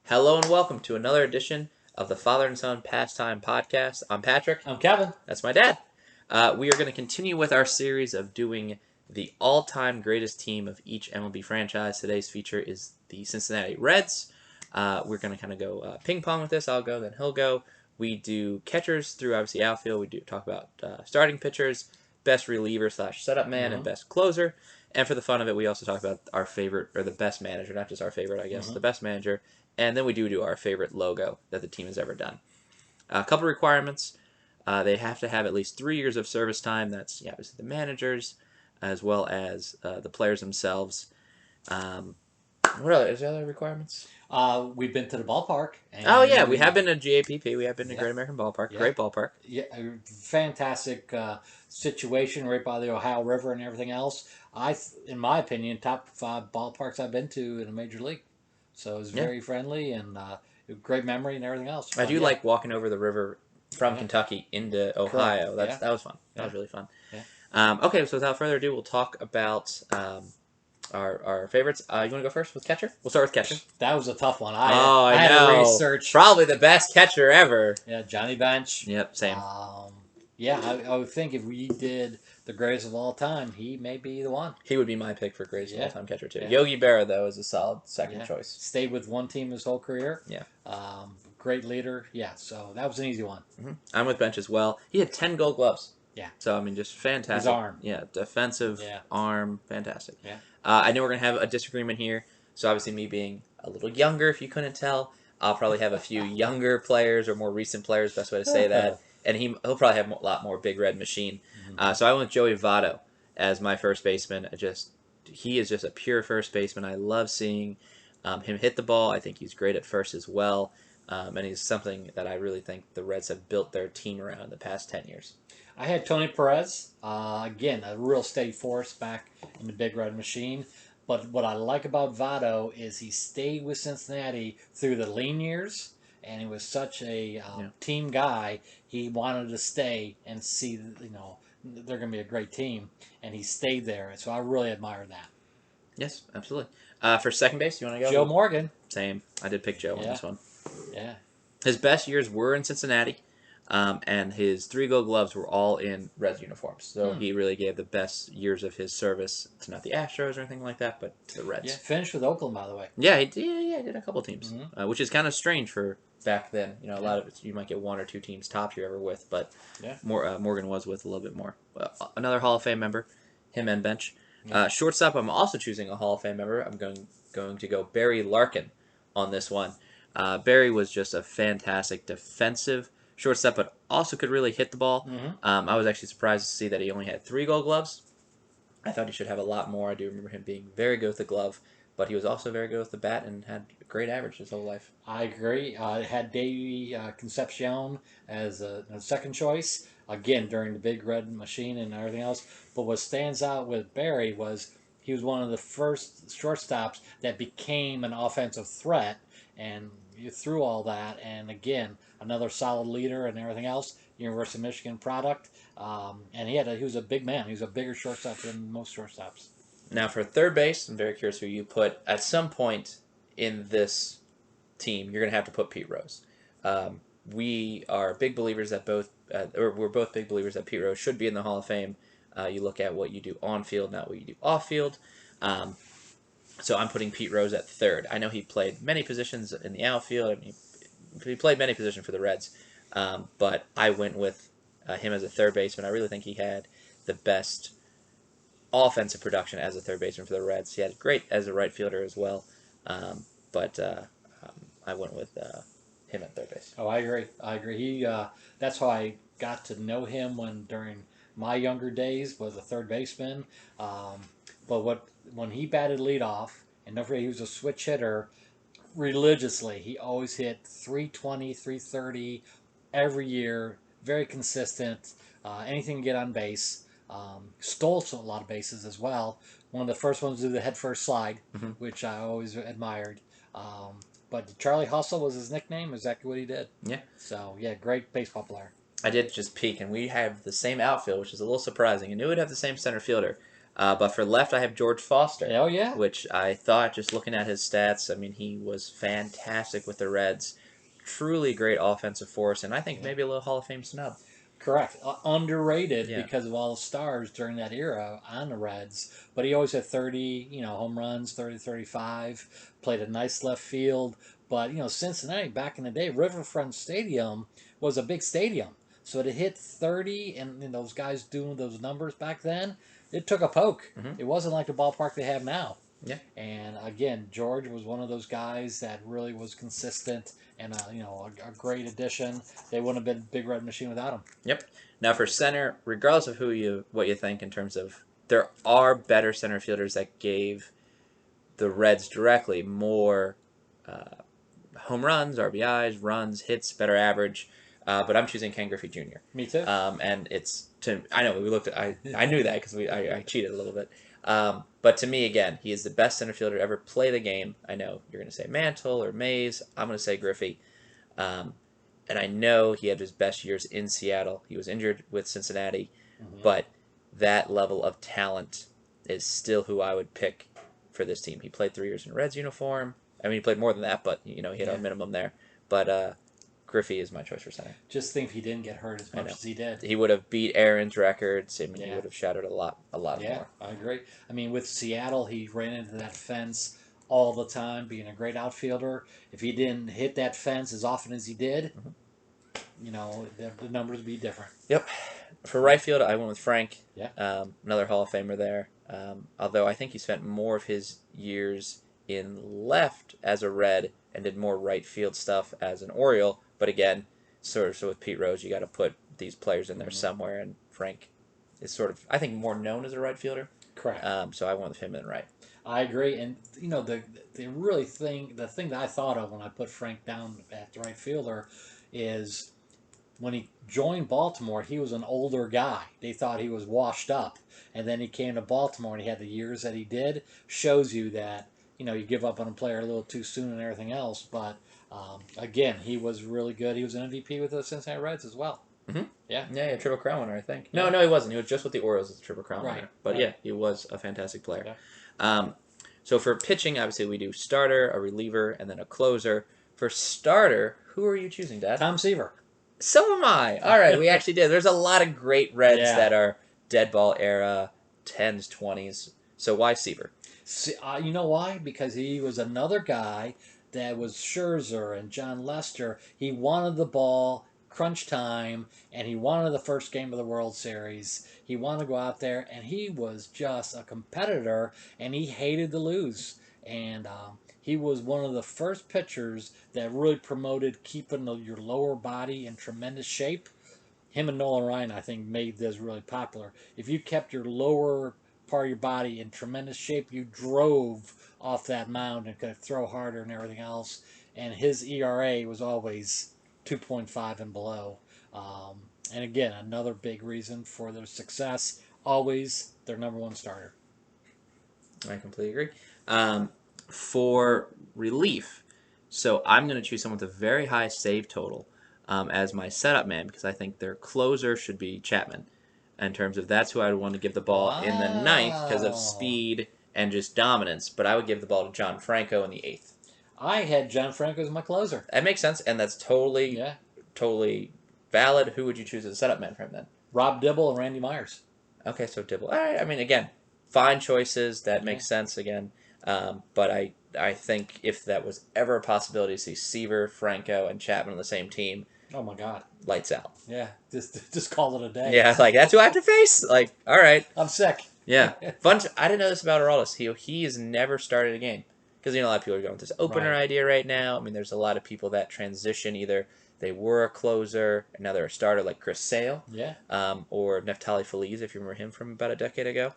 Hello and welcome to another edition of the Father and Son Pastime Podcast. I'm Patrick. I'm Kevin. That's my dad. We are going to continue with our series of doing the all-time greatest team of each MLB franchise. Today's feature is the Cincinnati Reds. We're going to kind of go ping-pong with this. I'll go, then he'll go. We do catchers through, obviously, outfield. We do talk about starting pitchers, best reliever / setup man, and best closer. And for the fun of it, we also talk about our favorite, or the best manager, not just our favorite, I guess, the best manager. And then we do our favorite logo that the team has ever done. A couple requirements. They have to have at least 3 years of service time. That's obviously the managers, as well as the players themselves. Is there other requirements? We've been to the ballpark. And we have been to GAPP. We have been to Great American Ballpark. Great ballpark. Yeah, a fantastic situation right by the Ohio River and everything else. In my opinion, top 5 ballparks I've been to in a major league. So it was very friendly and great memory and everything else. I do like walking over the river from Kentucky into Ohio. Correct. That was fun. That was really fun. Yeah. Okay, so without further ado, we'll talk about our favorites. You want to go first with catcher? We'll start with catcher. That was a tough one. I had know. to research. Probably the best catcher ever. Yeah, Johnny Bench. Yep, same. I would think if we did the greatest of all time, he may be the one. He would be my pick for greatest of all time catcher too. Yeah. Yogi Berra though is a solid second choice. Stayed with one team his whole career. Yeah. Great leader. Yeah, so that was an easy one. Mm-hmm. I'm with Bench as well. He had 10 Gold Gloves. Yeah. So I mean, just fantastic. His arm. Yeah, defensive arm, fantastic. Yeah. I know we're gonna have a disagreement here. So obviously, me being a little younger, if you couldn't tell, I'll probably have a few younger players or more recent players. Best way to say that. And he'll probably have a lot more Big Red Machine. So I went with Joey Votto as my first baseman. He is just a pure first baseman. I love seeing him hit the ball. I think he's great at first as well. And he's something that I really think the Reds have built their team around the past 10 years. I had Tony Perez. Again, a real steady force back in the Big Red Machine. But what I like about Votto is he stayed with Cincinnati through the lean years. And he was such a team guy. He wanted to stay and see, they're going to be a great team. And he stayed there. So I really admire that. Yes, absolutely. For second base, you want to go? Joe Morgan. Same. I did pick Joe on this one. Yeah. His best years were in Cincinnati. And his 3 Gold Gloves were all in Reds uniforms. So he really gave the best years of his service to not the Astros or anything like that, but to the Reds. Yeah, finished with Oakland, by the way. Yeah, he did a couple teams, which is kind of strange for back then. A lot of it, you might get 1 or 2 teams tops you're ever with, but Morgan was with a little bit more. Another Hall of Fame member, him and Bench. Shortstop, I'm also choosing a Hall of Fame member. I'm going to go Barry Larkin on this one. Barry was just a fantastic defensive shortstop, but also could really hit the ball. I was actually surprised to see that he only had 3 Gold Gloves. I thought he should have a lot more. I do remember him being very good with the glove, but he was also very good with the bat and had a great average his whole life. I agree. I had Davey Concepcion as a second choice, again, during the Big Red Machine and everything else. But what stands out with Barry was he was one of the first shortstops that became an offensive threat, and through all that, and again, another solid leader and everything else, University of Michigan product, and he was a big man. He was a bigger shortstop than most shortstops. Now for third base, I'm very curious who you put. At some point in this team, you're going to have to put Pete Rose. We are big believers that we're both big believers that Pete Rose should be in the Hall of Fame. You look at what you do on field, not what you do off field. So I'm putting Pete Rose at third. I know he played many positions in the outfield. I mean, he played many positions for the Reds, but I went with him as a third baseman. I really think he had the best offensive production as a third baseman for the Reds. He had great as a right fielder as well, but I went with him at thord base. Oh, I agree. He that's how I got to know him during my younger days was a third baseman. But when he batted leadoff, and don't forget he was a switch hitter religiously. He always hit 320, 330 every year. Very consistent. Anything to get on base. Stole a lot of bases as well. One of the first ones to do the head first slide, which I always admired. But Charlie Hustle was his nickname. Exactly what he did. Yeah. So yeah, great baseball player. I did just peek, and we have the same outfield, which is a little surprising. I knew we'd have the same center fielder. But for left, I have George Foster. Oh, yeah. Which I thought, just looking at his stats, I mean, he was fantastic with the Reds. Truly great offensive force, and I think maybe a little Hall of Fame snub. Correct. Underrated Yeah. because of all the stars during that era on the Reds. But he always had 30, home runs, 30, 35. Played a nice left field. But, Cincinnati back in the day, Riverfront Stadium was a big stadium. So to hit 30 and those guys doing those numbers back then, it took a poke. Mm-hmm. It wasn't like the ballpark they have now. Yeah. And again, George was one of those guys that really was consistent and a great addition. They wouldn't have been Big Red Machine without him. Yep. Now for center, regardless of what you think in terms of, there are better center fielders that gave the Reds directly more home runs, RBIs, runs, hits, better average. But I'm choosing Ken Griffey Jr. Me too. And I know we looked at, I knew that because I cheated a little bit. But to me, again, he is the best center fielder to ever play the game. I know you're going to say Mantle or Mays. I'm going to say Griffey. And I know he had his best years in Seattle. He was injured with Cincinnati. Mm-hmm. But that level of talent is still who I would pick for this team. He played 3 years in a Reds uniform. I mean, he played more than that, but he had a minimum there. But Griffey is my choice for center. Just think if he didn't get hurt as much as he did. He would have beat Aaron's records. I mean, he would have shattered a lot more. Yeah, I agree. I mean, with Seattle, he ran into that fence all the time, being a great outfielder. If he didn't hit that fence as often as he did, the numbers would be different. Yep. For right field, I went with Frank. Yeah. Another Hall of Famer there. Although I think he spent more of his years in left as a Red and did more right field stuff as an Oriole. But again, so with Pete Rose, you got to put these players in there somewhere, and Frank is sort of, I think, more known as a right fielder. Correct. So I went with him in right. I agree, and the thing that I thought of when I put Frank down at the right fielder is when he joined Baltimore, he was an older guy. They thought he was washed up, and then he came to Baltimore and he had the years that he did. Shows you that you give up on a player a little too soon and everything else, but. Again, he was really good. He was an MVP with the Cincinnati Reds as well. Mm-hmm. Yeah. Yeah, Triple Crown winner, I think. No, he wasn't. He was just with the Orioles as a Triple Crown winner. But yeah, he was a fantastic player. Yeah. So for pitching, obviously we do starter, a reliever, and then a closer. For starter, who are you choosing, Dad? Tom Seaver. So am I. All right, we actually did. There's a lot of great Reds that are dead ball era, 10s, 20s. So why Seaver? You know why? Because he was another guy that was Scherzer and John Lester. He wanted the ball, crunch time, and he wanted the first game of the World Series. He wanted to go out there, and he was just a competitor, and he hated to lose. And he was one of the first pitchers that really promoted keeping your lower body in tremendous shape. Him and Nolan Ryan, I think, made this really popular. If you kept your lower part of your body in tremendous shape, you drove off that mound and could throw harder and everything else. And his ERA was always 2.5 and below. And again, another big reason for their success, always their number one starter. I completely agree. For relief, so I'm going to choose someone with a very high save total as my setup man because I think their closer should be Chapman. In terms of that's who I would want to give the ball in the ninth because of speed and just dominance, but I would give the ball to John Franco in the 8th. I had John Franco as my closer. That makes sense, and that's totally valid. Who would you choose as a setup man for him then? Rob Dibble and Randy Myers. Okay, so Dibble. All right, I mean, again, fine choices. That makes sense again. But I think if that was ever a possibility to see Seaver, Franco, and Chapman on the same team, oh my God, lights out. Yeah, just call it a day. Yeah, that's who I have to face. All right. I'm sick. Yeah. I didn't know this about Aroldis. He has never started a game. Because, a lot of people are going with this opener idea right now. I mean, there's a lot of people that transition. Either they were a closer, and now they're a starter, like Chris Sale. Yeah. Or Neftali Feliz, if you remember him from about a decade ago.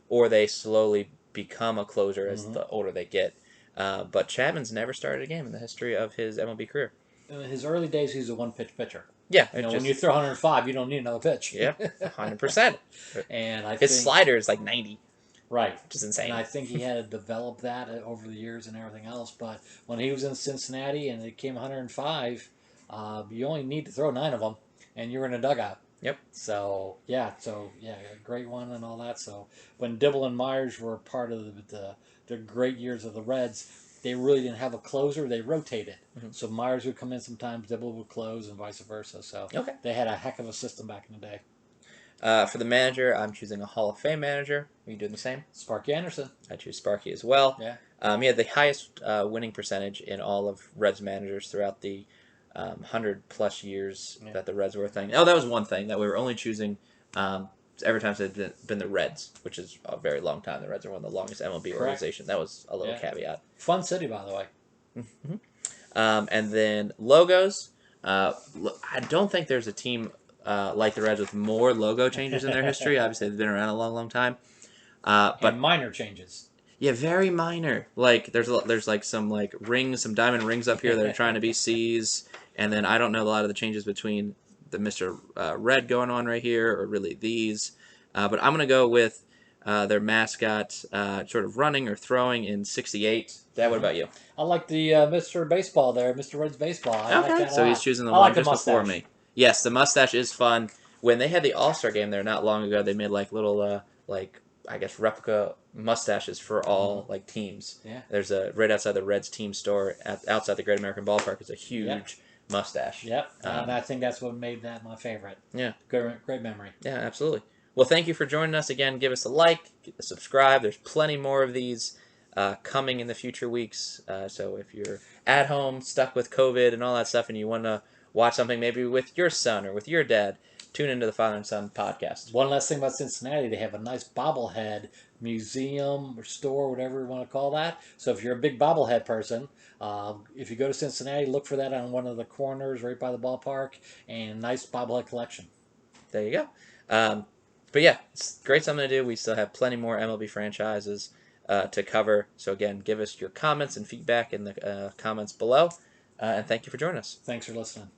Or they slowly become a closer as the older they get. But Chapman's never started a game in the history of his MLB career. In his early days, he was a one-pitch pitcher. Yeah. When you throw 105, you don't need another pitch. Yeah, 100%. And his slider is like 90. Right. Which is insane. And I think he had to develop that over the years and everything else. But when he was in Cincinnati and it came 105, you only need to throw 9 of them, and you're in a dugout. Yep. So yeah, a great one and all that. So when Dibble and Myers were part of the great years of the Reds, they really didn't have a closer. They rotated. Mm-hmm. So Myers would come in sometimes, Dibble would close, and vice versa. So Okay. they had a heck of a system back in the day. For the manager, I'm choosing a Hall of Fame manager. Are you doing the same? Sparky Anderson. I choose Sparky as well. Yeah. He had the highest winning percentage in all of Reds managers throughout the 100+ years that the Reds were a thing. Oh, that was one thing that we were only choosing every time it's been the Reds, which is a very long time. The Reds are one of the longest MLB organizations. That was a little caveat. Fun city, by the way. Mm-hmm. And then logos. I don't think there's a team like the Reds with more logo changes in their history. Obviously, they've been around a long, long time. But minor changes. Yeah, very minor. Like there's like some like rings, some diamond rings up here that are trying to be C's, and then I don't know a lot of the changes between the Mr. Red going on right here, or really these. But I'm gonna go with their mascot sort of running or throwing in '68. Dad, what about you? I like the Mr. Baseball there, Mr. Red's Baseball. I like that a So lot. he's choosing the I one like the just before mustache. me. Yes, the mustache is fun. When they had the All-Star game there not long ago, they made like little like I guess replica mustaches for all like teams. Yeah. There's a right outside the Reds team store outside the Great American Ballpark. It's a huge mustache. Yep. And I think that's what made that my favorite. Yeah. Great memory. Yeah, absolutely. Well, thank you for joining us again. Give us a like, subscribe. There's plenty more of these coming in the future weeks. So if you're at home, stuck with COVID and all that stuff, and you want to watch something maybe with your son or with your dad, tune into the Father and Son podcast. One last thing about Cincinnati, they have a nice bobblehead museum or store, whatever you want to call that. So if you're a big bobblehead person, if you go to Cincinnati, look for that on one of the corners right by the ballpark, and nice bobblehead collection. There you go. But yeah, it's great something to do. We still have plenty more MLB franchises to cover. So again, give us your comments and feedback in the comments below. And thank you for joining us. Thanks for listening.